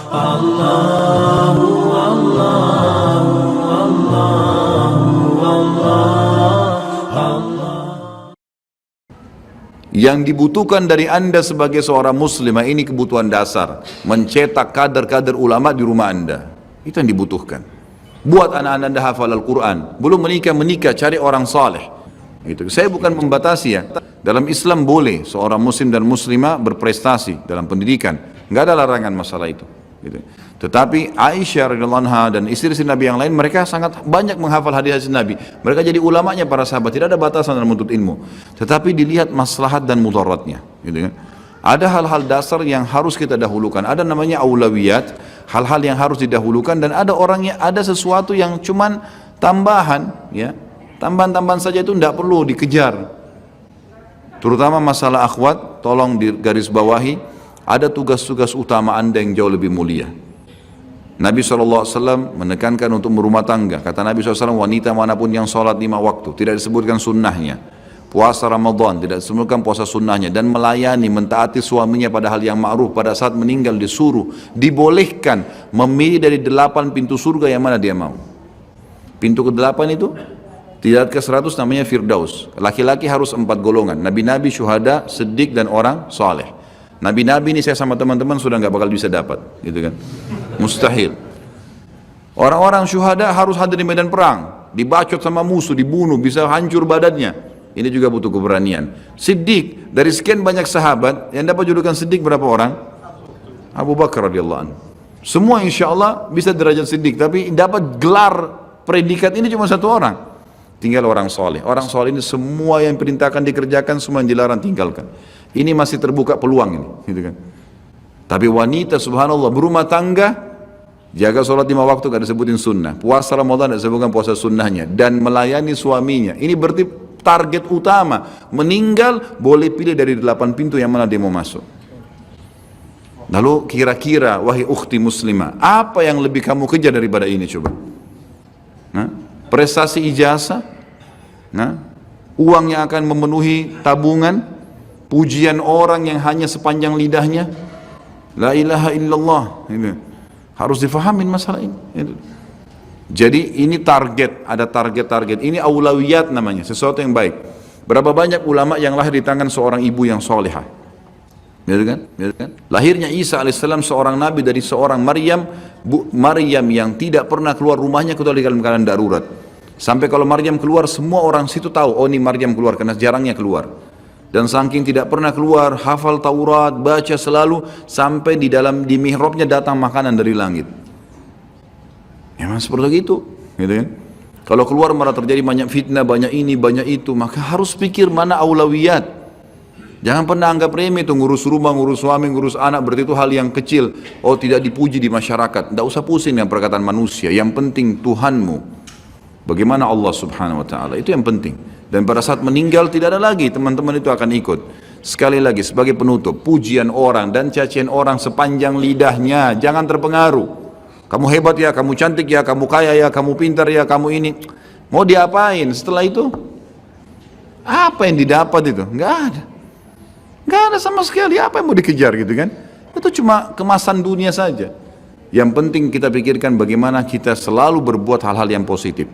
Allahu Allahu Allahu Allah. Yang dibutuhkan dari Anda sebagai seorang muslimah, ini kebutuhan dasar, mencetak kader-kader ulama di rumah Anda. Itu yang dibutuhkan. Buat anak-anak Anda hafal Al-Quran, belum menikah, cari orang saleh. Gitu. Saya bukan membatasi ya. Dalam Islam boleh seorang muslim dan muslimah berprestasi dalam pendidikan, nggak ada larangan masalah itu. Gitu. Tetapi Aisyah radhiyallahu anha dan istri-istri Nabi yang lain, mereka sangat banyak menghafal hadis-hadis Nabi. Mereka jadi ulamanya para sahabat, tidak ada batasan dalam menuntut ilmu. Tetapi dilihat maslahat dan mudaratnya. Gitu kan? Ada hal-hal dasar yang harus kita dahulukan. Ada namanya aulawiyat, hal-hal yang harus didahulukan, dan ada orangnya, ada sesuatu yang cuman tambahan, ya, tambahan-tambahan saja itu tidak perlu dikejar. Terutama masalah akhwat, tolong digarisbawahi, ada tugas-tugas utama Anda yang jauh lebih mulia. Nabi SAW menekankan untuk berumah tangga. Kata Nabi SAW, wanita manapun yang sholat 5 waktu, tidak disebutkan sunnahnya. Puasa Ramadan, tidak disebutkan puasa sunnahnya. Dan melayani, mentaati suaminya pada hal yang ma'ruf. Pada saat meninggal disuruh, dibolehkan memilih dari 8 pintu surga yang mana dia mau. Pintu ke-8 itu, tidak ke 100 namanya Firdaus. Laki-laki harus 4 golongan. Nabi-nabi, syuhada, siddiq, dan orang soleh. Nabi-nabi ini saya sama teman-teman sudah nggak bakal bisa dapat, gitu kan? Mustahil. Orang-orang syuhada harus hadir di medan perang, dibacot sama musuh, dibunuh, bisa hancur badannya. Ini juga butuh keberanian. Siddiq, dari sekian banyak sahabat yang dapat julukan Siddiq berapa orang? Abu Bakar radhiyallahu anhu. Semua insya Allah bisa derajat Siddiq, tapi dapat gelar predikat ini cuma 1 orang. Tinggal orang soleh. Orang soleh ini semua yang perintahkan dikerjakan, semua yang dilarang tinggalkan. Ini masih terbuka peluang ini, gitu kan? Tapi wanita subhanallah berumah tangga, jaga sholat 5 waktu gak disebutin sunnah, puasa Ramadan gak disebutkan puasa sunnahnya, dan melayani suaminya. Ini berarti target utama. Meninggal boleh pilih dari 8 pintu yang mana dia mau masuk. Lalu kira-kira wahai ukhti muslimah, apa yang lebih kamu kejar daripada ini coba? Nah, prestasi ijazah, nah, uang yang akan memenuhi tabungan, pujian orang yang hanya sepanjang lidahnya, la ilaha illallah. Ini harus difahamin masalah ini. Jadi ini target, ada target-target. Ini aulawiyat namanya, sesuatu yang baik. Berapa banyak ulama yang lahir di tangan seorang ibu yang solehah, gitu kan? Lahirnya Isa alaihissalam, seorang nabi dari seorang Maryam yang tidak pernah keluar rumahnya kecuali dalam keadaan darurat. Sampai kalau Maryam keluar, semua orang situ tahu, oh ini Maryam keluar, karena jarangnya keluar. Dan saking tidak pernah keluar, hafal Taurat, baca selalu, sampai di mihrabnya datang makanan dari langit. Ya memang seperti itu, gitu kan? Kalau keluar malah terjadi banyak fitnah, banyak ini, banyak itu, maka harus pikir mana aulawiyat. Jangan pernah anggap remeh itu ngurus rumah, ngurus suami, ngurus anak, berarti itu hal yang kecil. Oh tidak dipuji di masyarakat, tidak usah pusing dengan perkataan manusia. Yang penting Tuhanmu, bagaimana Allah subhanahu wa ta'ala, itu yang penting. Dan pada saat meninggal tidak ada lagi, teman-teman itu akan ikut. Sekali lagi sebagai penutup, pujian orang dan cacian orang sepanjang lidahnya, jangan terpengaruh. Kamu hebat ya, kamu cantik ya, kamu kaya ya, kamu pintar ya, kamu ini. Mau diapain setelah itu? Apa yang didapat itu? Nggak ada. Nggak ada sama sekali, apa yang mau dikejar gitu kan? Itu cuma kemasan dunia saja. Yang penting kita pikirkan bagaimana kita selalu berbuat hal-hal yang positif.